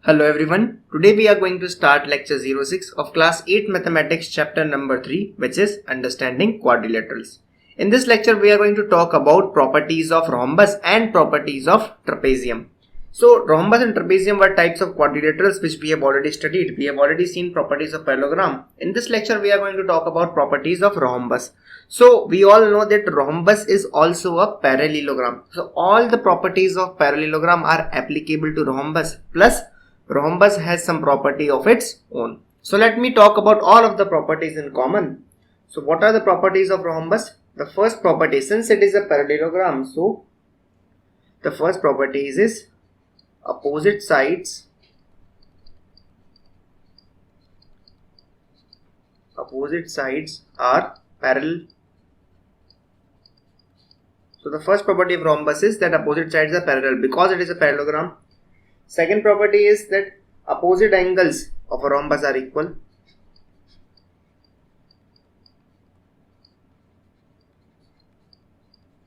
Hello everyone, today we are going to start lecture 06 of class 8 mathematics chapter number 3, which is understanding quadrilaterals. In this lecture we are going to talk about properties of rhombus and properties of trapezium. So rhombus and trapezium were types of quadrilaterals which we have already studied. We have already seen properties of parallelogram. In this lecture we are going to talk about properties of rhombus. So we all know that rhombus is also a parallelogram. So all the properties of parallelogram are applicable to rhombus, plus rhombus has some property of its own. So let me talk about all of the properties in common. So what are the properties of rhombus? The first property, since it is a parallelogram, so the first property is opposite sides are parallel. So the first property of rhombus is that opposite sides are parallel because it is a parallelogram. Second property is that opposite angles of a rhombus are equal.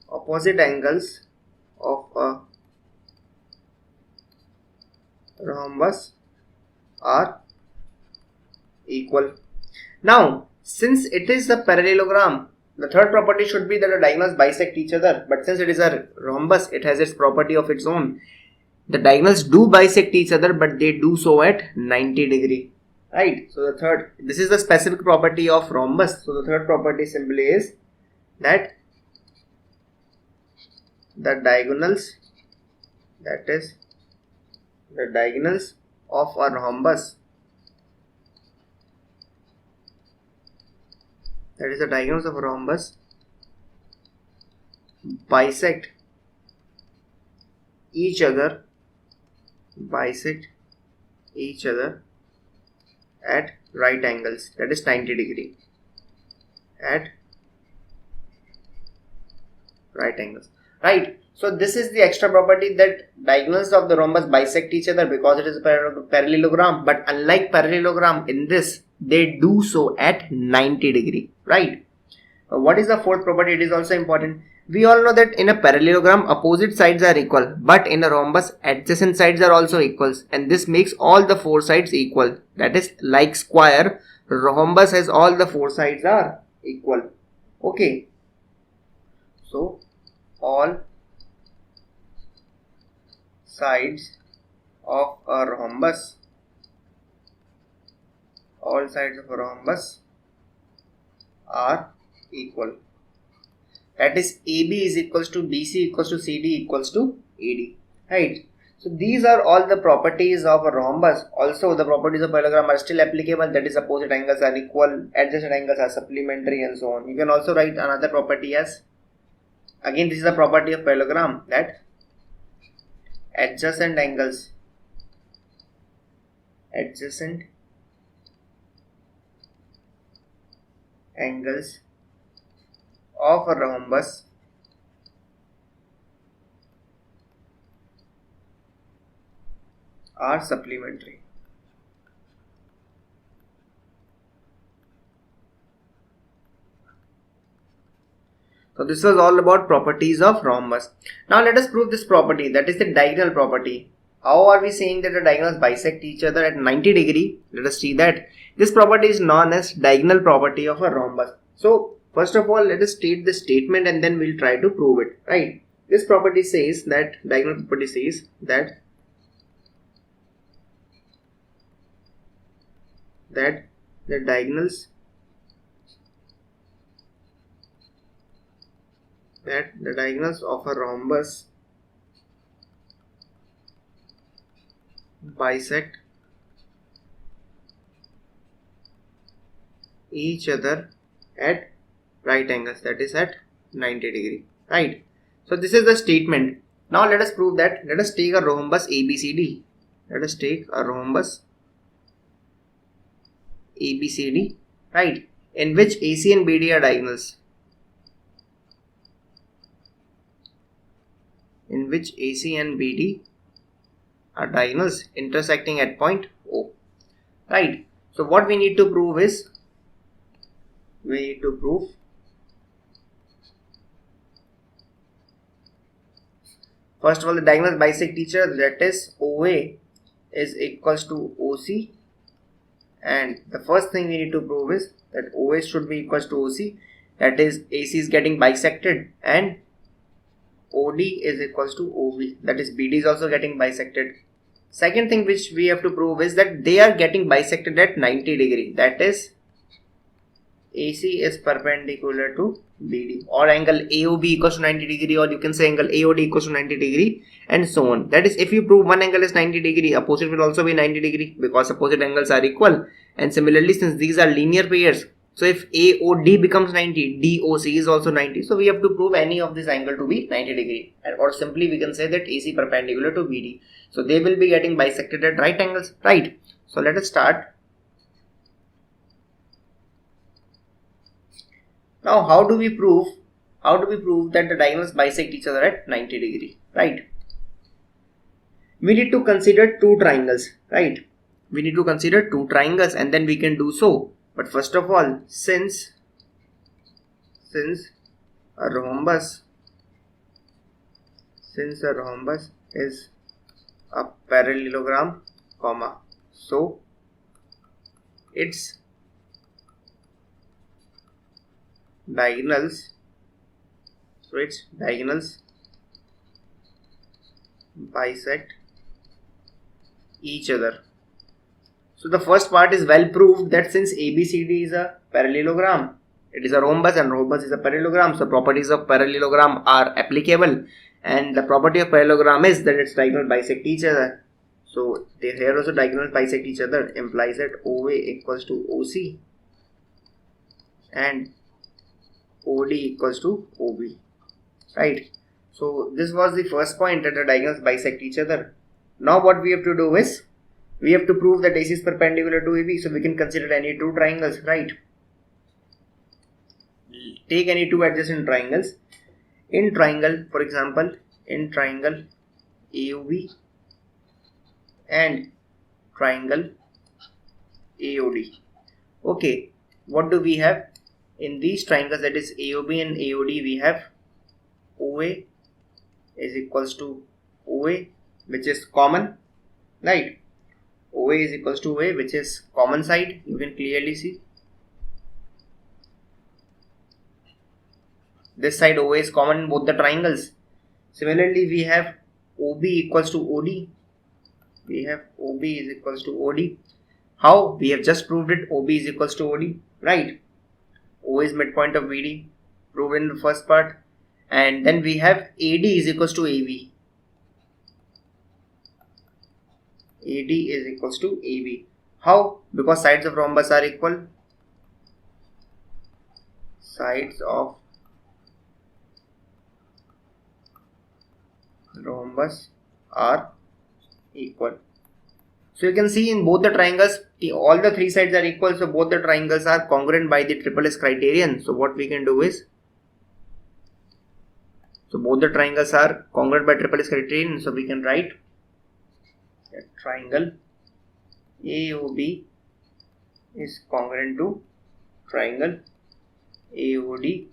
Opposite angles of a rhombus are equal. Now, since it is a parallelogram, the third property should be that the diagonals bisect each other. But since it is a rhombus, it has its property of its own. The diagonals do bisect each other, but they do so at 90 degree. Right? So this is the specific property of rhombus. So the third property simply is that the diagonals, that is the diagonals of a rhombus, that is the diagonals of a rhombus, bisect each other at right angles, that is 90 degree, at right angles. Right, so this is the extra property that diagonals of the rhombus bisect each other because it is a parallelogram, but unlike parallelogram, in this they do so at 90 degree. Right. What is the fourth property? It is also important. We all know that in a parallelogram opposite sides are equal, but in a rhombus adjacent sides are also equals, and this makes all the four sides equal. That is, like square, rhombus has all the four sides are equal. Okay, so all sides of a rhombus are equal. That is, AB is equals to BC equals to CD equals to AD. Right. So these are all the properties of a rhombus. Also the properties of parallelogram are still applicable. That is, opposite angles are equal, adjacent angles are supplementary, and so on. You can also write another property as, again this is a property of parallelogram, that adjacent angles of a rhombus are supplementary. So this was all about properties of rhombus. Now let us prove this property, that is the diagonal property. How are we saying that the diagonals bisect each other at 90 degree? Let us see that. This property is known as diagonal property of a rhombus. So first of all, let us state the statement and then we'll try to prove it. Right? This property says that, diagonal property says that the diagonals of a rhombus bisect each other at right angles, that is at 90 degree. Right. So this is the statement. Now let us prove that. Let us take a rhombus ABCD. Right, in which AC and BD are diagonals. Intersecting at point O. Right. So what we need to prove is, first of all, the diagonals bisect each other, that is OA is equals to OC, and the first thing we need to prove is that OS should be equals to OC, that is AC is getting bisected, and OD is equals to OB, that is BD is also getting bisected. Second thing which we have to prove is that they are getting bisected at 90 degree, that is AC is perpendicular to BD, or angle AOB equals to 90 degree, or you can say angle AOD equals to 90 degree, and so on. That is, if you prove one angle is 90 degree, opposite will also be 90 degree, because opposite angles are equal. And similarly, since these are linear pairs, so if AOD becomes 90, DOC is also 90. So we have to prove any of this angle to be 90 degree, or simply we can say that AC perpendicular to BD. So they will be getting bisected at right angles, right? So let us start. Now, how do we prove that the diagonals bisect each other at 90 degree, right? We need to consider two triangles, right? We need to consider two triangles, and then we can do so. But first of all, since a rhombus is a parallelogram, comma, so its diagonals bisect each other. So the first part is well proved, that since ABCD is a parallelogram, it is a rhombus, and rhombus is a parallelogram, so properties of parallelogram are applicable, and the property of parallelogram is that its diagonals bisect each other. So here also diagonals bisect each other, implies that OA equals to OC and OD equals to OB, right? So this was the first point, that the diagonals bisect each other. Now what we have to do is, we have to prove that AC is perpendicular to AB, so we can consider any two triangles, right? Take any two adjacent triangles. In triangle, for example, in triangle AOB and triangle AOD. Okay, what do we have? In these triangles, that is AOB and AOD, we have OA is equals to OA, which is common, right? OA is equals to OA, which is common side, you can clearly see. This side OA is common in both the triangles. Similarly, we have OB equals to OD. We have OB is equals to OD. How? We have just proved it, OB is equals to OD, right? O is midpoint of BD, proved in the first part. And then we have AD is equals to AB. AD is equals to AB. How? Because sides of rhombus are equal. Sides of rhombus are equal. So you can see in both the triangles, all the three sides are equal, so both the triangles are congruent by the triple S criterion. So what we can do is, so both the triangles are congruent by triple S criterion, so we can write that triangle AOB is congruent to triangle AOD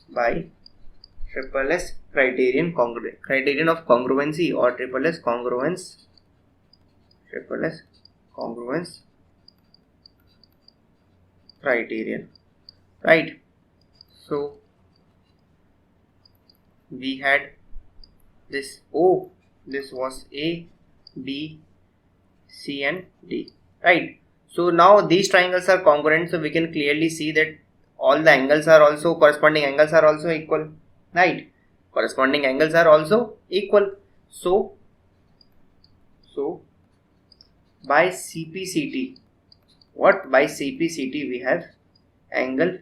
by triple S criterion of congruency, or triple S congruence criterion, right? So we had this O, this was A, B, C and D, right? So now these triangles are congruent, so we can clearly see that all the angles are also, corresponding angles are also equal, right? Corresponding angles are also equal. So by CPCT, by CPCT we have angle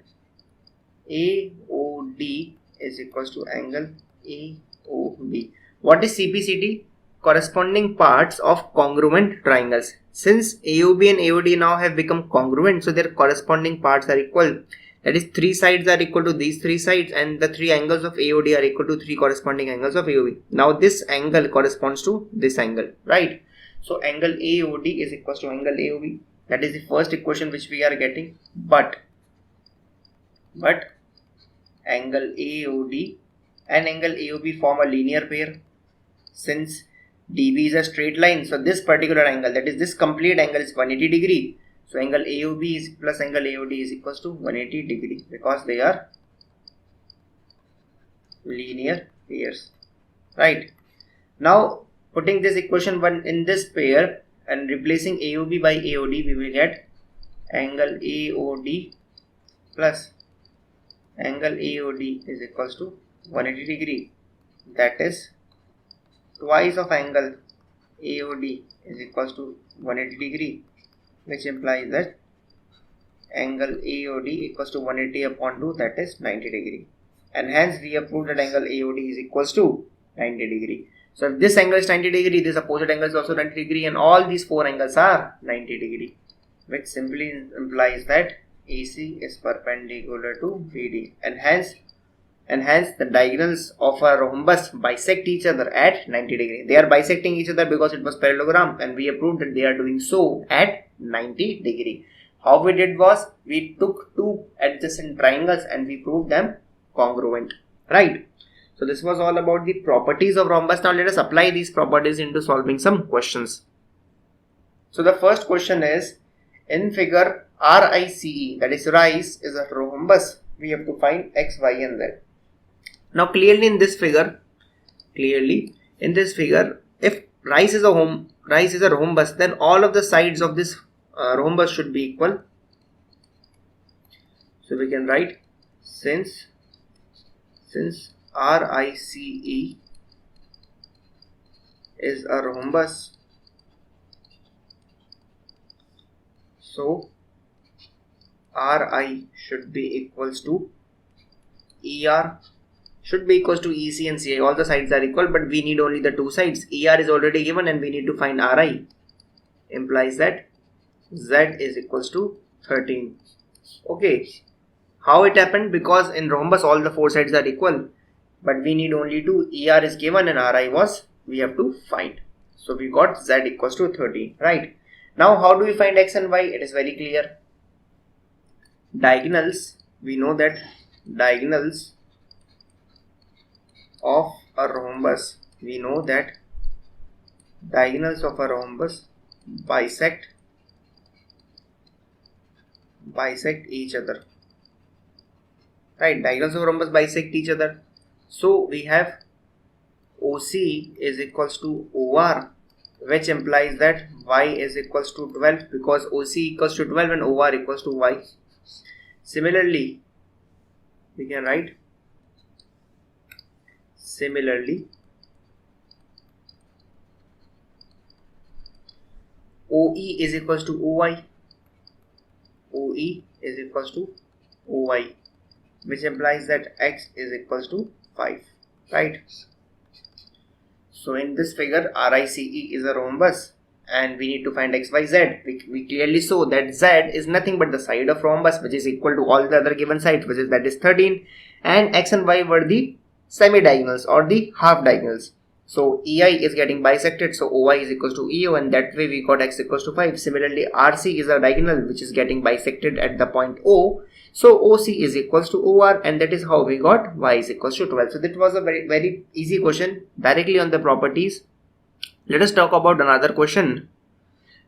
AOD is equals to angle AOB. What is CPCT? Corresponding parts of congruent triangles. Since AOB and AOD now have become congruent, so their corresponding parts are equal. That is, three sides are equal to these three sides, and the three angles of AOD are equal to three corresponding angles of AOB. Now this angle corresponds to this angle, right? So angle AOD is equals to angle AOB. That is the first equation which we are getting. But angle AOD and angle AOB form a linear pair. Since DB is a straight line, so this particular angle, that is this complete angle, is 180 degree. So angle AOB is plus angle AOD is equals to 180 degree because they are linear pairs, right? Now putting this equation 1 in this pair and replacing AOB by AOD, we will get angle AOD plus angle AOD is equals to 180 degree. That is twice of angle AOD is equals to 180 degree, which implies that angle AOD equals to 180 upon 2, that is 90 degree. And hence we have proved that angle AOD is equals to 90 degree. So if this angle is 90 degree, this opposite angle is also 90 degree, and all these four angles are 90 degree, which simply implies that AC is perpendicular to BD, and hence the diagonals of a rhombus bisect each other at 90 degree. They are bisecting each other because it was parallelogram, and we have proved that they are doing so at 90 degree. How we did was, we took two adjacent triangles and we proved them congruent, right? So this was all about the properties of rhombus. Now let us apply these properties into solving some questions. So the first question is, in figure RICE, that is rice is a rhombus, we have to find x, y and z. Now clearly in this figure, if rice is a rhombus, then all of the sides of this rhombus should be equal. So we can write, since RICE is a rhombus, so RI should be equals to ER should be equals to EC and CI. All the sides are equal, but we need only the two sides. ER is already given and we need to find RI. Implies that Z is equals to 13. Okay. How it happened? Because in rhombus all the four sides are equal, but we need only two. ER is given and RI we have to find. So we got Z equals to 13, right? Now how do we find X and Y? It is very clear. Diagonals, we know that diagonals of a rhombus, bisect each other, right? Diagonals of a rhombus bisect each other. So we have OC is equals to OR, which implies that Y is equals to 12, because OC equals to 12 and OR equals to Y. Similarly, we can write OE is equals to OY. OE is equals to OY, which implies that X is equals to 5, right? So in this figure, RICE is a rhombus and we need to find X, Y, Z. We clearly saw that Z is nothing but the side of rhombus, which is equal to all the other given sides, that is 13, and X and Y were the semi-diagonals or the half diagonals. So EI is getting bisected, so OI is equals to EO, and that way we got X equals to 5. Similarly, RC is a diagonal which is getting bisected at the point O, so OC is equals to OR, and that is how we got Y is equals to 12. So that was a very, very easy question directly on the properties. Let us talk about another question.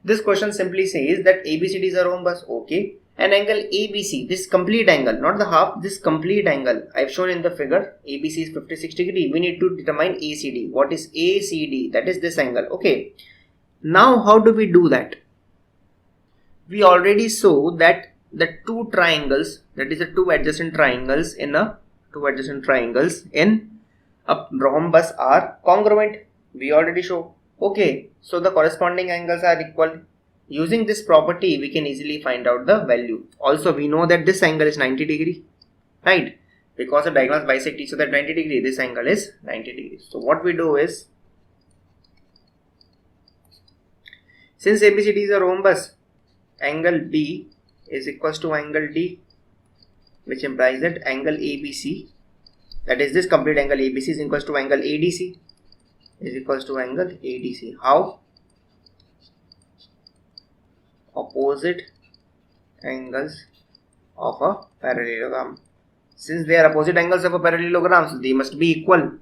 This question simply says that ABCD is a rhombus, okay, and angle ABC, this complete angle, not the half, this complete angle I have shown in the figure, ABC is 56 degree. We need to determine ACD. What is ACD? That is this angle, okay. Now how do we do that? We already saw that the two triangles, that is the two adjacent triangles in a rhombus are congruent. We already show. Okay, so the corresponding angles are equal. Using this property, we can easily find out the value. Also, we know that this angle is 90 degree, right? Because the diagonals bisect each other at 90 degree, this angle is 90 degrees. So what we do is, since ABCD is a rhombus, angle B is equals to angle D, which implies that angle ABC, that is this complete angle ABC, is equals to angle ADC, is equals to angle ADC. How? Opposite angles of a parallelogram. Since they are opposite angles of a parallelogram, so they must be equal.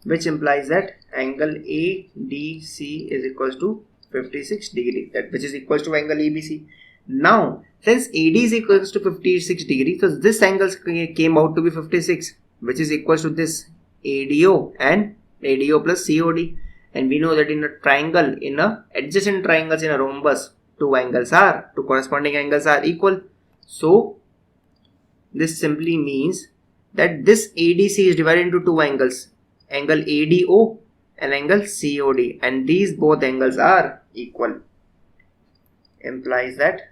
which implies that angle ADC is equals to 56 degree, that which is equals to angle ABC. Now since AD is equals to 56 degree, so this angle came out to be 56, which is equals to this ADO and ADO plus COD. And we know that in a triangle, in a adjacent triangles in a rhombus, two corresponding angles are equal. So this simply means that this ADC is divided into two angles, angle ADO and angle COD, and these both angles are equal. Implies that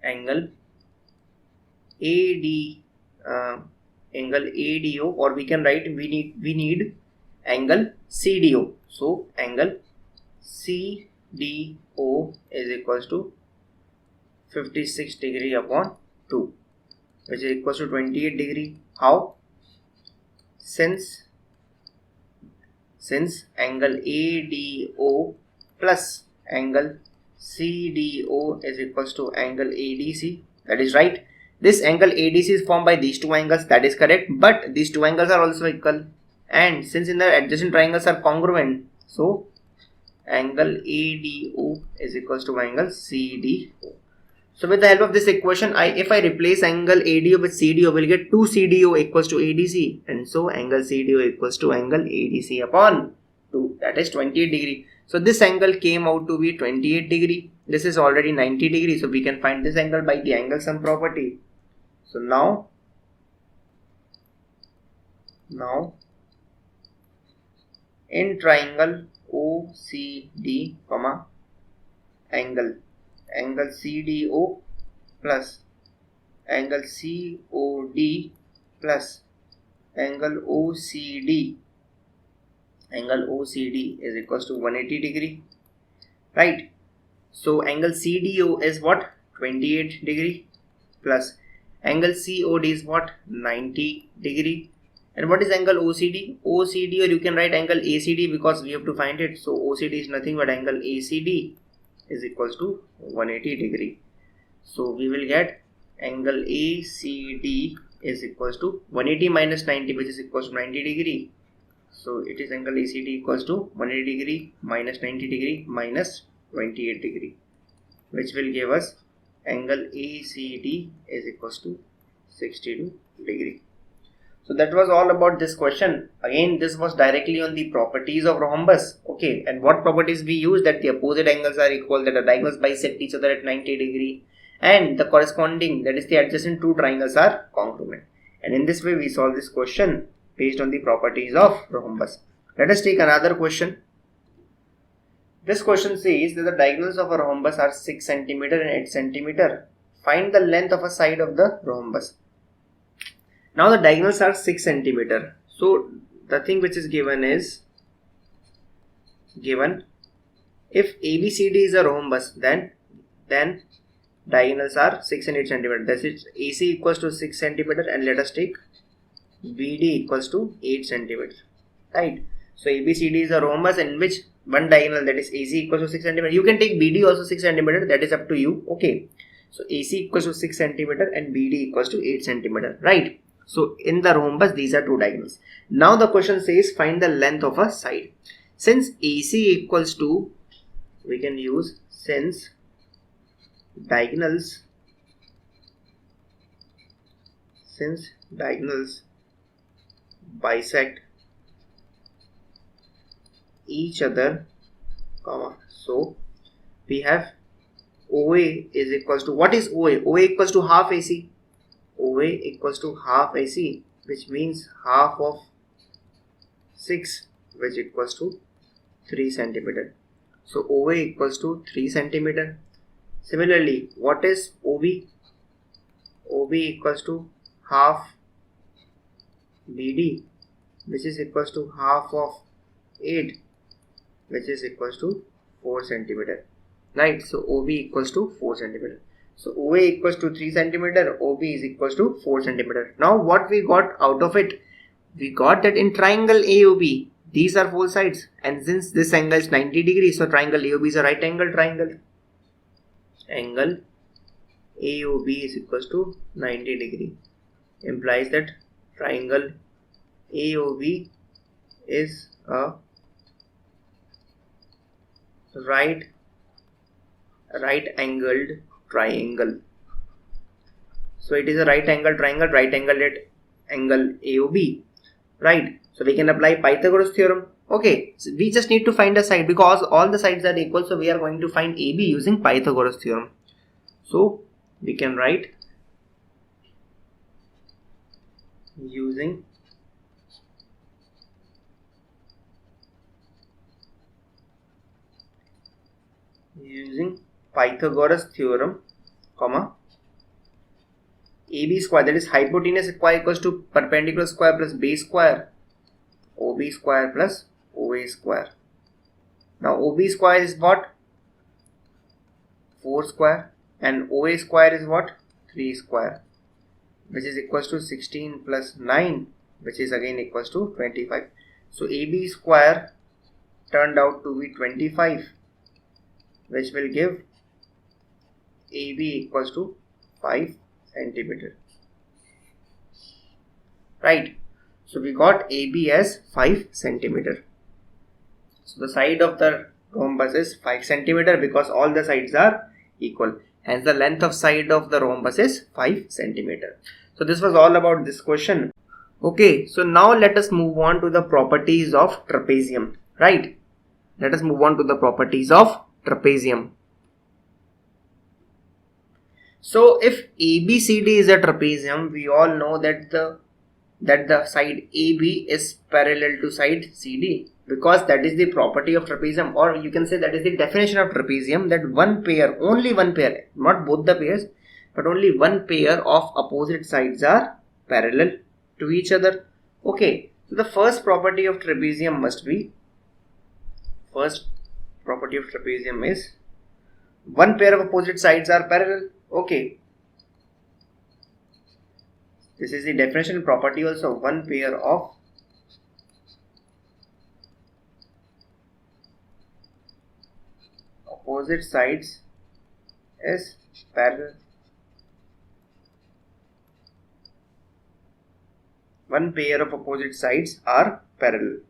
angle ADO, or we can write we need angle CDO. So angle CDO is equals to 56 degree upon 2, which is equals to 28 degree. How? Since angle ADO plus angle CDO is equals to angle ADC, that is right. This angle ADC is formed by these two angles, that is correct, but these two angles are also equal, and since in the adjacent triangles are congruent, so angle ADO is equals to angle CDO. So with the help of this equation, if I replace angle ADO with CDO, we'll get 2 CDO equals to ADC, and so angle CDO equals to angle ADC upon 2, that is 28 degree. So this angle came out to be 28 degree. This is already 90 degree, so we can find this angle by the angle sum property. So now in triangle OCD, angle CDO plus angle COD plus angle OCD is equals to 180 degree, right? So angle CDO is what? 28 degree plus angle COD is what? 90 degree. And what is angle OCD? OCD, or you can write angle ACD because we have to find it. So OCD is nothing but angle ACD is equals to 180 degree. So we will get angle ACD is equals to 180 minus 90, which is equals to 90 degree. So it is angle ACD equals to 180 degree minus 90 degree minus 28 degree, which will give us angle ACD is equals to 62 degree. So that was all about this question. Again, this was directly on the properties of rhombus. Okay, and what properties we use? That the opposite angles are equal, that the diagonals bisect each other at 90 degree, and the corresponding, that is the adjacent two triangles, are congruent. And in this way we solve this question based on the properties of rhombus. Let us take another question. This question says that the diagonals of a rhombus are 6 cm and 8 cm. Find the length of a side of the rhombus. Now the diagonals are 6 cm. So the thing which is given is if ABCD is a rhombus, then diagonals are 6 and 8 cm. That is AC equals to 6 cm, and let us take BD equals to 8 cm. Right. So ABCD is a rhombus in which one diagonal, that is AC, equals to 6 cm. You can take BD also 6 cm. That is up to you. Okay. So AC equals to 6 cm and BD equals to 8 cm. Right. So in the rhombus, these are two diagonals. Now the question says find the length of a side. Since AC equals to, we can use since diagonals bisect each other, so we have OA is equals to, what is OA? OA equals to half AC. OA equals to half AC, which means half of 6, which equals to 3 cm. So OA equals to 3 cm. Similarly, what is OB? OB equals to half BD, which is equals to half of 8, which is equals to 4 cm. Right, so OB equals to 4 cm. So OA equals to 3 cm, OB is equals to 4 cm. Now what we got out of it? We got that in triangle AOB, these are four sides, and since this angle is 90 degrees, so triangle AOB is a right angle triangle. Angle AOB is equals to 90 degree. Implies that triangle AOB is a right angled triangle. So it is a right angle triangle, right angled at angle AOB, right? So we can apply Pythagoras theorem. Okay, so we just need to find a side because all the sides are equal, so we are going to find AB using Pythagoras theorem. So we can write using Pythagoras theorem, comma, AB square, that is hypotenuse square, equals to perpendicular square plus base square, OB square plus OA square. Now OB square is what? 4 square, and OA square is what? 3 square, which is equals to 16 plus 9, which is again equals to 25. So AB square turned out to be 25, which will give AB equals to 5 centimeter. Right. So we got AB as 5 centimeter. So the side of the rhombus is 5 centimeter because all the sides are equal. Hence the length of side of the rhombus is 5 centimeter. So this was all about this question. Okay, so now let us move on to the properties of trapezium. Right. Let us move on to the properties of trapezium. So if ABCD is a trapezium, we all know that the side AB is parallel to side CD, because that is the property of trapezium, or you can say that is the definition of trapezium, that one pair, only one pair, not both the pairs, but only one pair of opposite sides are parallel to each other. Okay, so the first property of trapezium is one pair of opposite sides are parallel. Okay, this is the definition property also, one pair of opposite sides is parallel. One pair of opposite sides are parallel.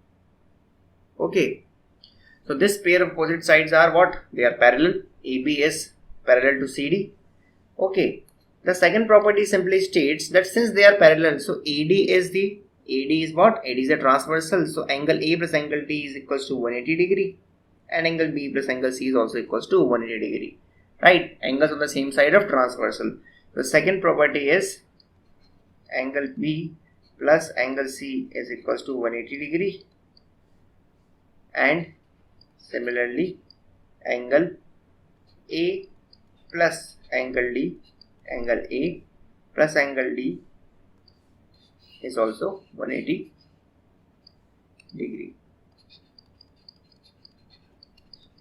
Okay, so this pair of opposite sides are what? They are parallel. AB is parallel to CD. Okay, the second property simply states that since they are parallel, so AD is what? AD is a transversal. So angle A plus angle T is equals to 180 degree, and angle B plus angle C is also equals to 180 degree. Right? Angles on the same side of transversal. The second property is angle B plus angle C is equals to 180 degree, and similarly angle A plus angle D, angle A plus angle D is also 180 degree.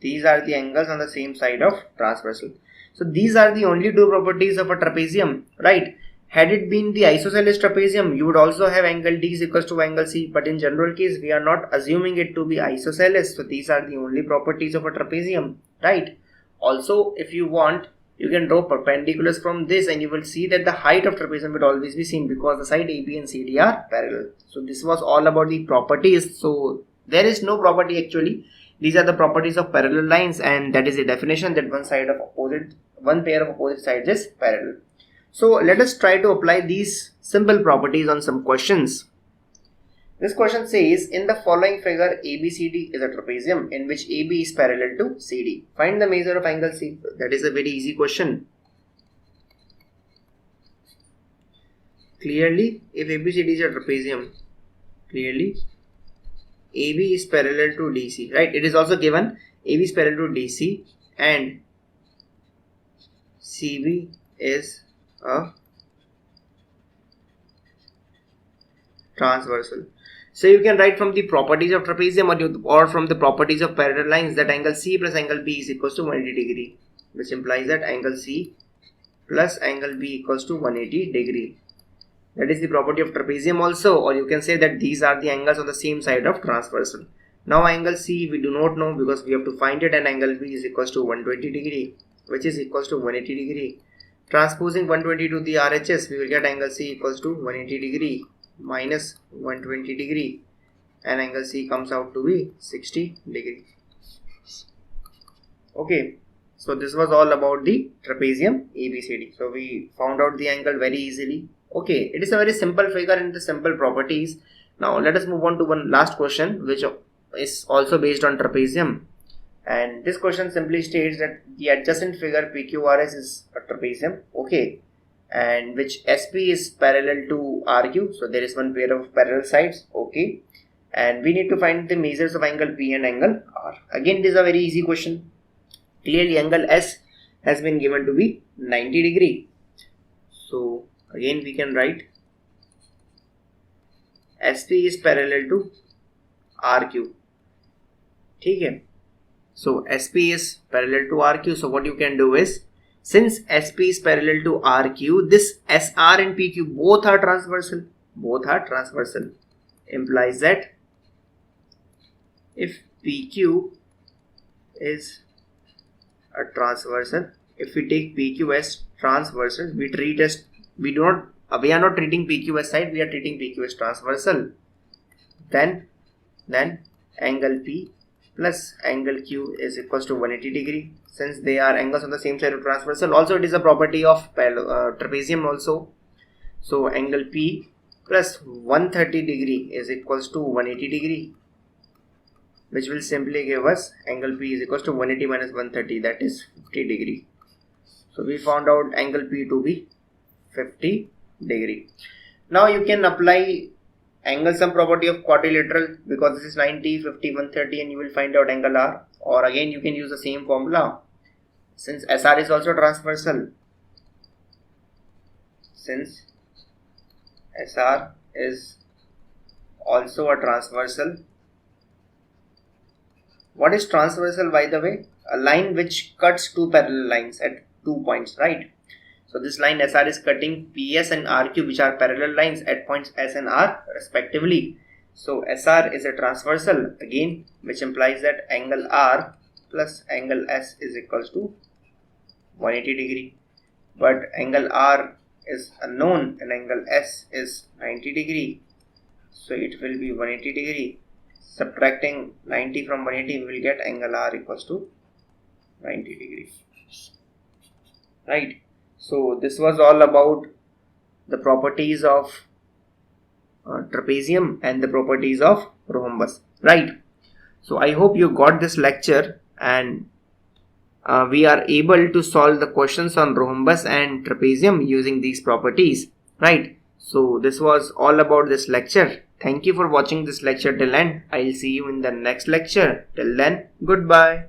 These are the angles on the same side of transversal. So these are the only two properties of a trapezium, right? Had it been the isosceles trapezium, you would also have angle D is equals to angle C, but in general case we are not assuming it to be isosceles, so these are the only properties of a trapezium, right? Also, if you want, you can draw perpendiculars from this and you will see that the height of trapezium will always be same because the side AB and CD are parallel. So this was all about the properties. So there is no property actually. These are the properties of parallel lines, and that is the definition that one pair of opposite sides is parallel. So let us try to apply these simple properties on some questions. This question says, in the following figure, ABCD is a trapezium in which AB is parallel to CD. Find the measure of angle C. That is a very easy question. Clearly, if ABCD is a trapezium, clearly AB is parallel to DC, right? It is also given AB is parallel to DC and CB is a transversal. So you can write from the properties of trapezium or from the properties of parallel lines that angle C plus angle B is equals to 180 degree, which implies that angle C plus angle B equals to 180 degree. That is the property of trapezium also, or you can say that these are the angles on the same side of transversal. Now angle C we do not know because we have to find it, and angle B is equals to 120 degree, which is equals to 180 degree. Transposing 120 to the RHS, we will get angle C equals to 180 degree minus 120 degree, and angle C comes out to be 60 degree. Okay, so this was all about the trapezium ABCD. So we found out the angle very easily. Okay, it is a very simple figure and the simple properties. Now let us move on to one last question which is also based on trapezium, and this question simply states that the adjacent figure PQRS is a trapezium, okay, and which SP is parallel to RQ, so there is one pair of parallel sides, okay, and we need to find the measures of angle P and angle R. Again, it is a very easy question. Clearly angle S has been given to be 90 degree. So again we can write SP is parallel to RQ. Okay. So SP is parallel to RQ. So what you can do is, since SP is parallel to RQ, this SR and PQ both are transversal. Both are transversal. Implies that if PQ is a transversal, if we take PQ as transversal, we are not treating PQ as side, we are treating PQ as transversal. Then angle P plus angle Q is equals to 180 degree. Since they are angles on the same side of transversal, also it is a property of trapezium also. So angle P plus 130 degree is equals to 180 degree, which will simply give us angle P is equals to 180 minus 130, that is 50 degree. So we found out angle P to be 50 degree. Now you can apply angle sum property of quadrilateral, because this is 90, 50, 130, and you will find out angle R. Or again you can use the same formula, since SR is also transversal. Since SR is also a transversal. What is transversal, by the way? A line which cuts two parallel lines at 2 points, right? So this line SR is cutting PS and RQ, which are parallel lines at points S and R respectively. So SR is a transversal again, which implies that angle R plus angle S is equals to 180 degree. But angle R is unknown and angle S is 90 degree. So it will be 180 degree. Subtracting 90 from 180, we will get angle R equals to 90 degree. Right. So this was all about the properties of trapezium and the properties of rhombus. Right. So I hope you got this lecture, and we are able to solve the questions on rhombus and trapezium using these properties. Right. So this was all about this lecture. Thank you for watching this lecture till end. I'll see you in the next lecture. Till then, goodbye.